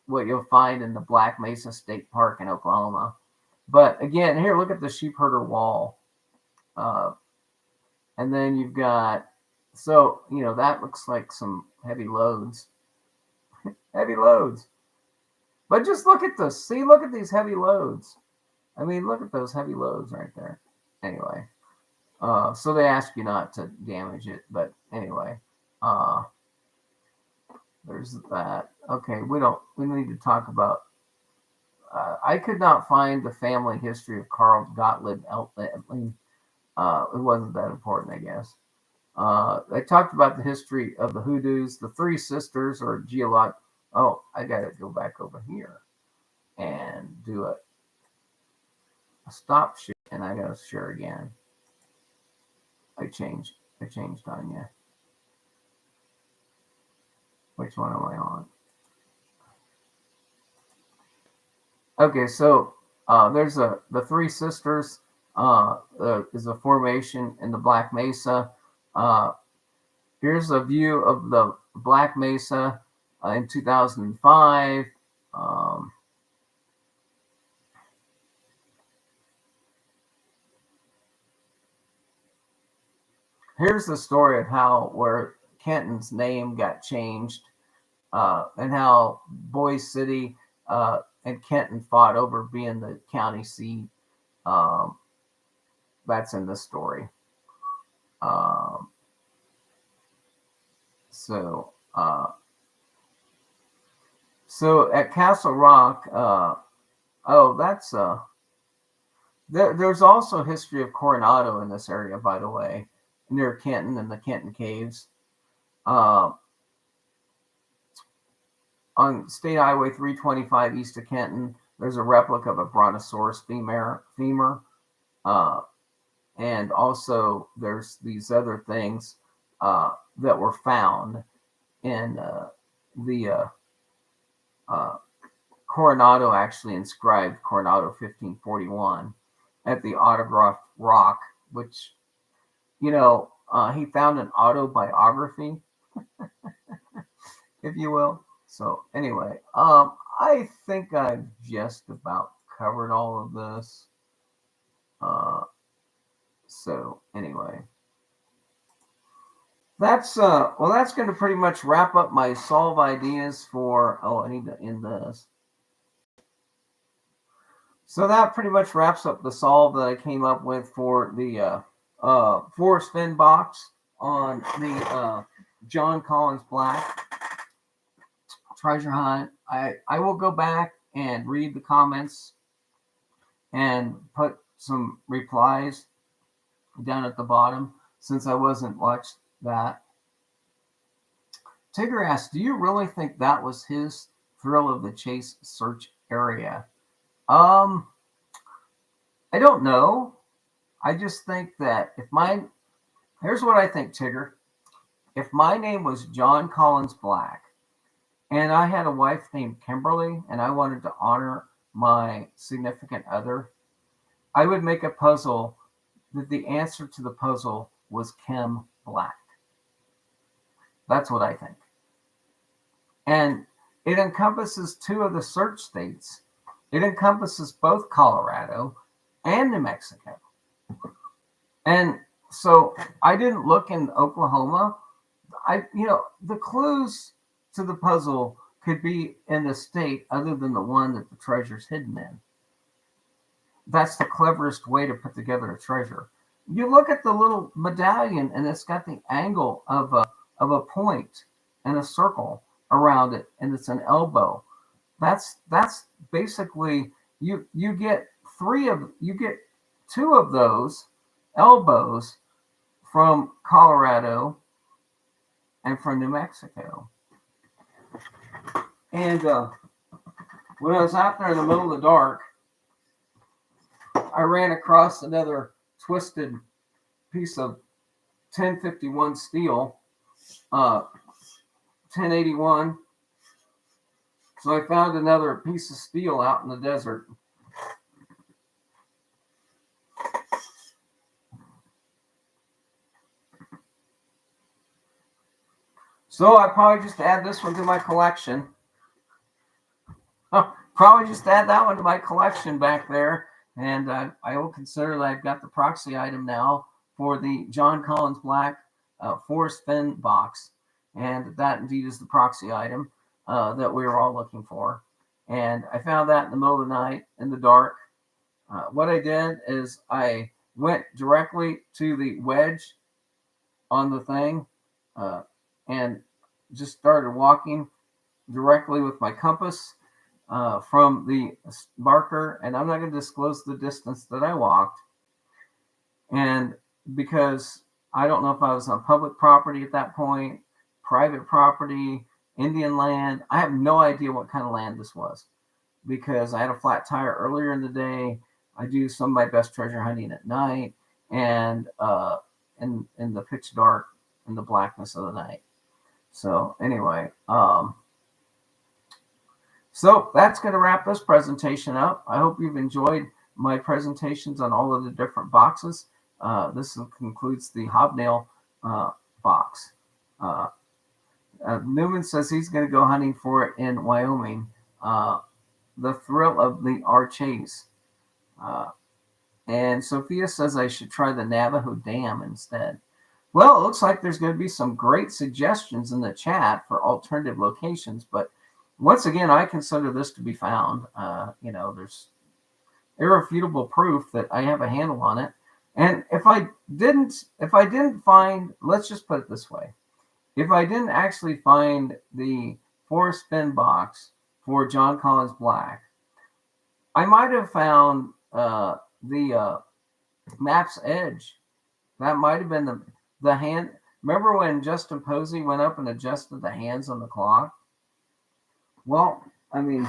what you'll find in the Black Mesa State Park in Oklahoma. But again, here, look at the sheep herder wall. And then you've got, so, that looks like some heavy loads. Heavy loads. But just look at this. See, look at these heavy loads. I mean, look at those heavy loads right there. Anyway, so they ask you not to damage it, but anyway, there's that. Okay, we need to talk about. I could not find the family history of Carl Gottlieb Eltling. It wasn't that important, I guess. I talked about the history of the hoodoos. The three sisters are geolog. Oh, I got to go back over here and do a stop share, and I got to share again. I changed on you. Which one am I on? Okay, so there's the three sisters is a formation in the Black Mesa. Here's a view of the Black Mesa in 2005. Here's the story of where Kenton's name got changed, and how Boise City and Kenton fought over being the county seat. That's in this story. So at Castle Rock, there's also history of Coronado in this area, by the way, near Kenton and the Kenton Caves. On State Highway 325 east of Kenton, there's a replica of a brontosaurus femur. And also there's these other things that were found in the Coronado, actually inscribed Coronado 1541 at the autograph rock, which, he found an autobiography, if you will. So anyway, I think I've just about covered all of this. So anyway, that's going to pretty much wrap up my solve ideas for. I need to end this. So that pretty much wraps up the solve that I came up with for the Forrest Fenn box on the John Collins Black treasure hunt. I will go back and read the comments and put some replies down at the bottom, since I wasn't watched that. Tigger asked, do you really think that was his thrill of the chase search area? I don't know. I just think that here's what I think, Tigger. If my name was John Collins Black and I had a wife named Kimberly and I wanted to honor my significant other, I would make a puzzle that the answer to the puzzle was Kim Black. That's what I think. And it encompasses two of the search states. It encompasses both Colorado and New Mexico. And so I didn't look in Oklahoma. The clues to the puzzle could be in the state other than the one that the treasure's hidden in. That's the cleverest way to put together a treasure. You look at the little medallion, and it's got the angle of a point and a circle around it, and it's an elbow. That's basically you get two of those elbows from Colorado and from New Mexico. And when I was out there in the middle of the dark, I ran across another twisted piece of 1051 steel, 1081. So I found another piece of steel out in the desert. So I probably just add this one to my collection. Probably just add that one to my collection back there. And I will consider that I've got the proxy item now for the John Collins Black Forrest Fenn box. And that indeed is the proxy item that we were all looking for. And I found that in the middle of the night in the dark. What I did is I went directly to the wedge on the thing and just started walking directly with my compass from the marker. And I'm not going to disclose the distance that I walked. And because I don't know if I was on public property at that point, private property, Indian land. I have no idea what kind of land this was because I had a flat tire earlier in the day. I do some of my best treasure hunting at night and in the pitch dark and the blackness of the night. So anyway, so that's going to wrap this presentation up. I hope you've enjoyed my presentations on all of the different boxes. This concludes the hobnail box. Newman says he's going to go hunting for it in Wyoming. The thrill of the chase. And Sophia says I should try the Navajo Dam instead. Well, it looks like there's going to be some great suggestions in the chat for alternative locations. But once again, I consider this to be found. There's irrefutable proof that I have a handle on it. And if I didn't find, let's just put it this way. If I didn't actually find the Forrest Fenn box for John Collins Black, I might have found the Map's Edge. That might have been the hand. Remember when Justin Posey went up and adjusted the hands on the clock? Well, I mean,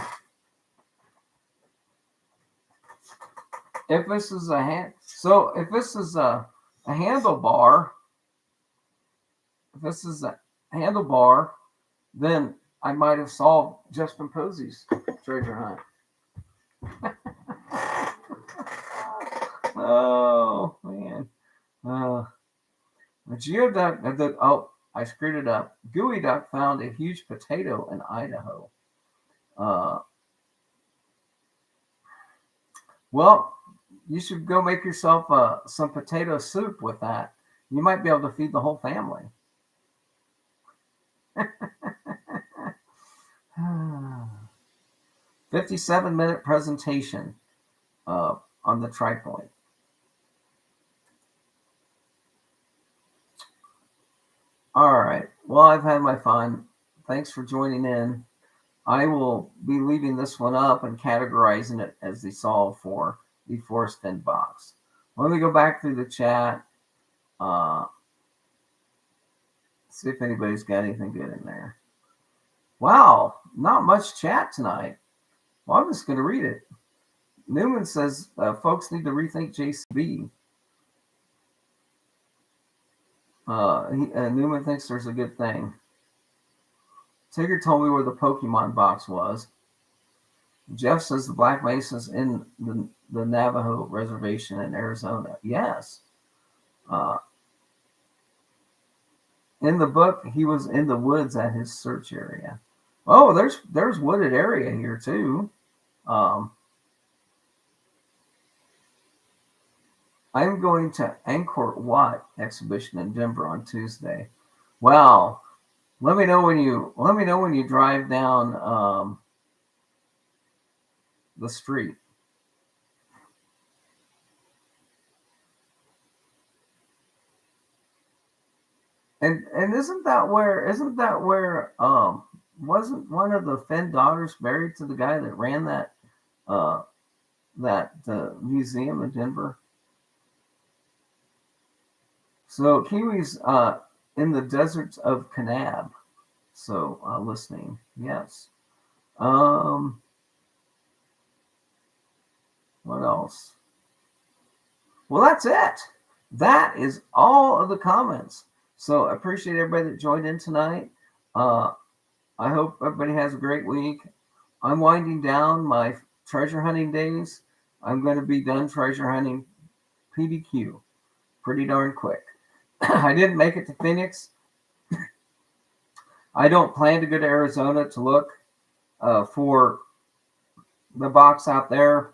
if this is a hand, so if this is a handlebar, then I might have solved Justin Posey's treasure hunt. Oh man. A geoduck, I screwed it up. Gooey Duck found a huge potato in Idaho. Well, you should go make yourself some potato soup with that. You might be able to feed the whole family. 57-minute presentation on the tripoint. All right. Well, I've had my fun. Thanks for joining in. I will be leaving this one up and categorizing it as the solve for the Forrest Fenn box. Let me go back through the chat. See if anybody's got anything good in there. Wow, not much chat tonight. Well, I'm just going to read it. Newman says folks need to rethink JCB. Newman thinks there's a good thing. Tigger told me where the Pokemon box was. Jeff says the Black Mesa's in the Navajo reservation in Arizona. Yes. In the book, he was in the woods at his search area. Oh, there's wooded area here too. I'm going to Angkor Wat exhibition in Denver on Tuesday. Wow. Let me know when you drive down the street. And isn't that where wasn't one of the Fenn daughters married to the guy that ran that museum in Denver? So Kiwi's in the deserts of Kanab. So listening, yes. What else? Well, that's it. That is all of the comments. So I appreciate everybody that joined in tonight. I hope everybody has a great week. I'm winding down my treasure hunting days. I'm going to be done treasure hunting PDQ pretty darn quick. I didn't make it to Phoenix. I don't plan to go to Arizona to look for the box out there.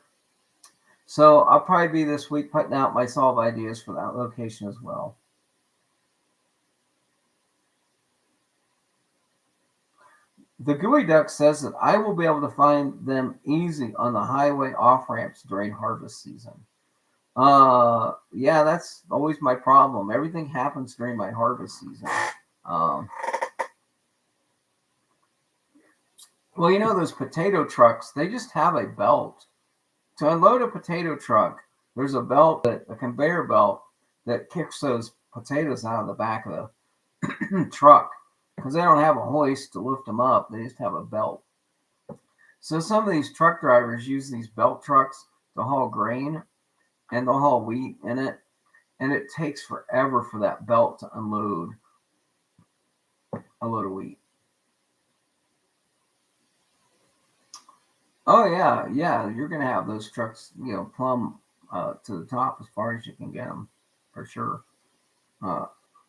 So I'll probably be this week putting out my solve ideas for that location as well. The gooey duck says that I will be able to find them easy on the highway off ramps during harvest season. Yeah, that's always my problem. Everything happens during my harvest season. Um, well, those potato trucks, they just have a belt. To unload a potato truck, there's a belt, a conveyor belt that kicks those potatoes out of the back of the truck because they don't have a hoist to lift them up. They just have a belt. So some of these truck drivers use these belt trucks to haul grain and they'll haul wheat in it. And it takes forever for that belt to unload a load of wheat. Oh yeah, yeah. You're gonna have those trucks, plumb to the top as far as you can get them, for sure. Uh,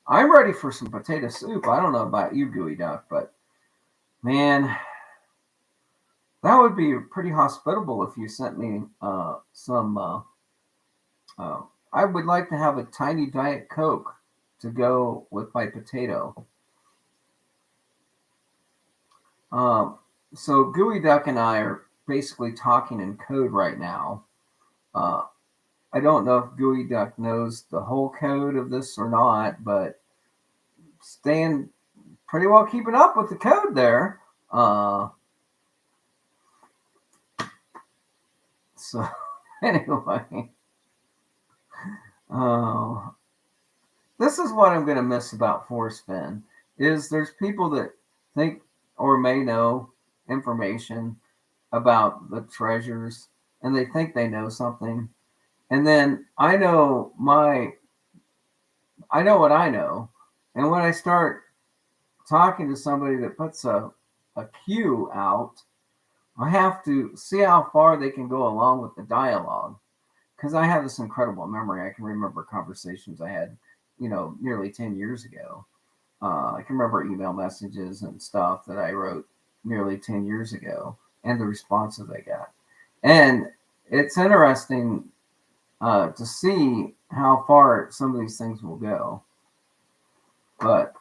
I'm ready for some potato soup. I don't know about you, Gooey Duck, but man, that would be pretty hospitable if you sent me some. Uh, I would like to have a tiny Diet Coke to go with my potato. Um, so Gooey Duck and I are basically talking in code right now. Uh, I don't know if Gooey Duck knows the whole code of this or not, but staying pretty well keeping up with the code there. So anyway, uh, this is what I'm going to miss about Forrest Fenn is there's people that think or may know information about the treasures and they think they know something. And then I know what I know. And when I start talking to somebody that puts a cue out, I have to see how far they can go along with the dialogue. Because I have this incredible memory. I can remember conversations I had, nearly 10 years ago. I can remember email messages and stuff that I wrote nearly 10 years ago and the responses I got. And it's interesting to see how far some of these things will go. But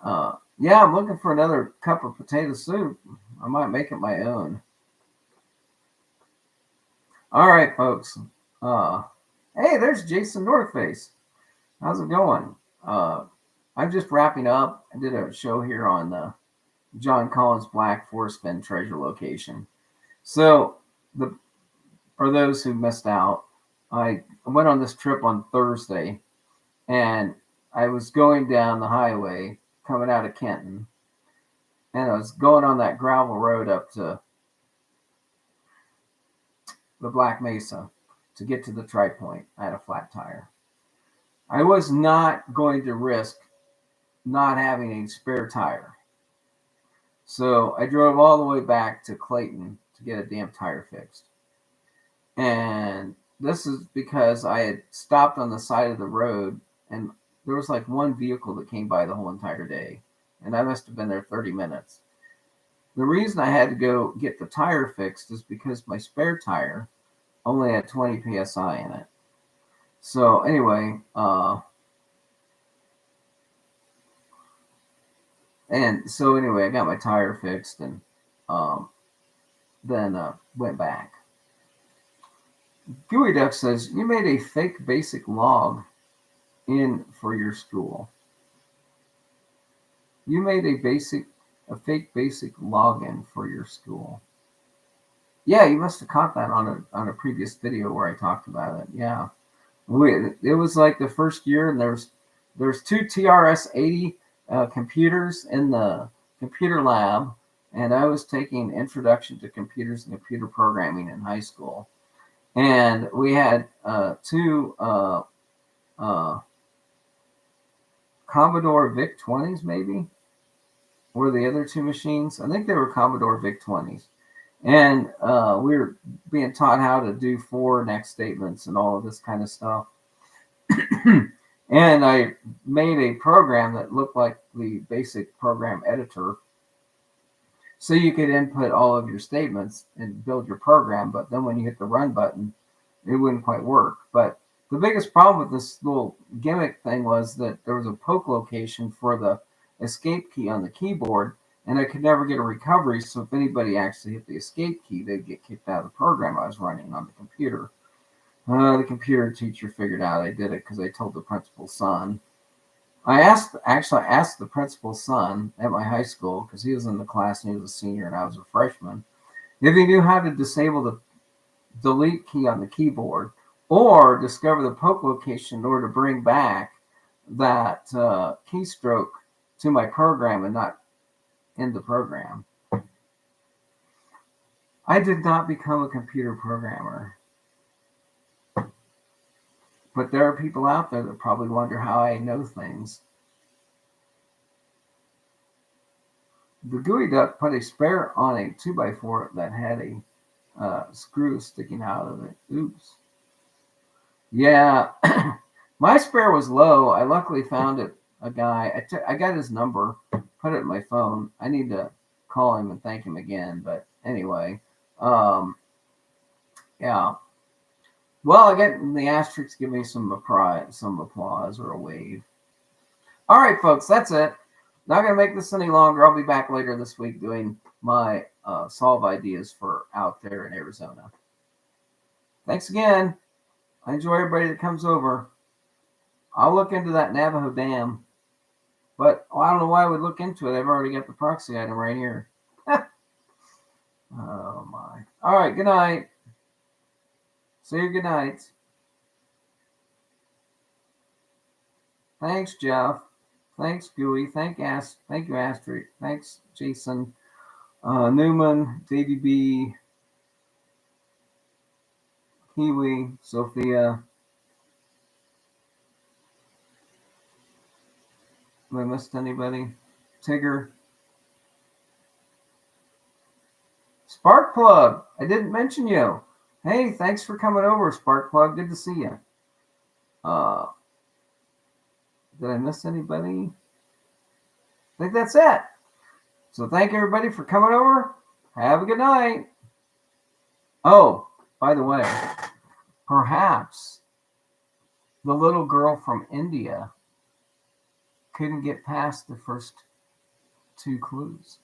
yeah, I'm looking for another cup of potato soup. I might make it my own. All right, folks. Uh, hey, there's Jason Northface. How's it going? I'm just wrapping up. I did a show here on John Collins Black Forrest Fenn treasure location. So, for those who missed out, I went on this trip on Thursday, and I was going down the highway coming out of Kenton, and I was going on that gravel road up to the Black Mesa to get to the tripoint. I had a flat tire. I was not going to risk not having a spare tire. So I drove all the way back to Clayton to get a damn tire fixed. And this is because I had stopped on the side of the road and there was like one vehicle that came by the whole entire day. And I must have been there 30 minutes. The reason I had to go get the tire fixed is because my spare tire only had 20 psi in it. So anyway, I got my tire fixed and then went back. Gooey Duck says, you made a fake basic log in for your school. You made a fake basic login for your school. Yeah, you must have caught that on a previous video where I talked about it. Yeah, it was like the first year, and there's two TRS-80 computers in the computer lab, and I was taking Introduction to Computers and Computer Programming in high school, and we had two Commodore VIC-20s maybe were the other two machines. I think they were Commodore VIC-20s. And we were being taught how to do for next statements and all of this kind of stuff. And I made a program that looked like the basic program editor. So you could input all of your statements and build your program. But then when you hit the run button, it wouldn't quite work. But the biggest problem with this little gimmick thing was that there was a poke location for the escape key on the keyboard. and I could never get a recovery. So if anybody actually hit the escape key, they'd get kicked out of the program I was running on the computer. The computer teacher figured out I did it because I told the principal's son. I asked the principal's son at my high school, because he was in the class and he was a senior and I was a freshman, if he knew how to disable the delete key on the keyboard or discover the poke location in order to bring back that keystroke to my program and not end the program. I did not become a computer programmer. But there are people out there that probably wonder how I know things. The gooey duck put a spare on a 2x4 that had a screw sticking out of it. Oops. Yeah, my spare was low. I luckily found it. A guy. I got his number, put it in my phone. I need to call him and thank him again. But anyway, yeah. Well, I get the asterisks give me some applause or a wave. All right, folks, that's it. Not going to make this any longer. I'll be back later this week doing my solve ideas for out there in Arizona. Thanks again. I enjoy everybody that comes over. I'll look into that Navajo Dam. But I don't know why I would look into it. I've already got the proxy item right here. Oh, my. All right, good night. Say your good nights. Thanks, Jeff. Thanks, Gooey. Thank you, Astrid. Thanks, Jason. Newman, Davey B, Kiwi, Sophia. Have I missed anybody? Tigger. Sparkplug. I didn't mention you. Hey, thanks for coming over, Sparkplug. Good to see you. Did I miss anybody? I think that's it. So thank everybody for coming over. Have a good night. Oh, by the way, perhaps the little girl from India couldn't get past the first 2 clues.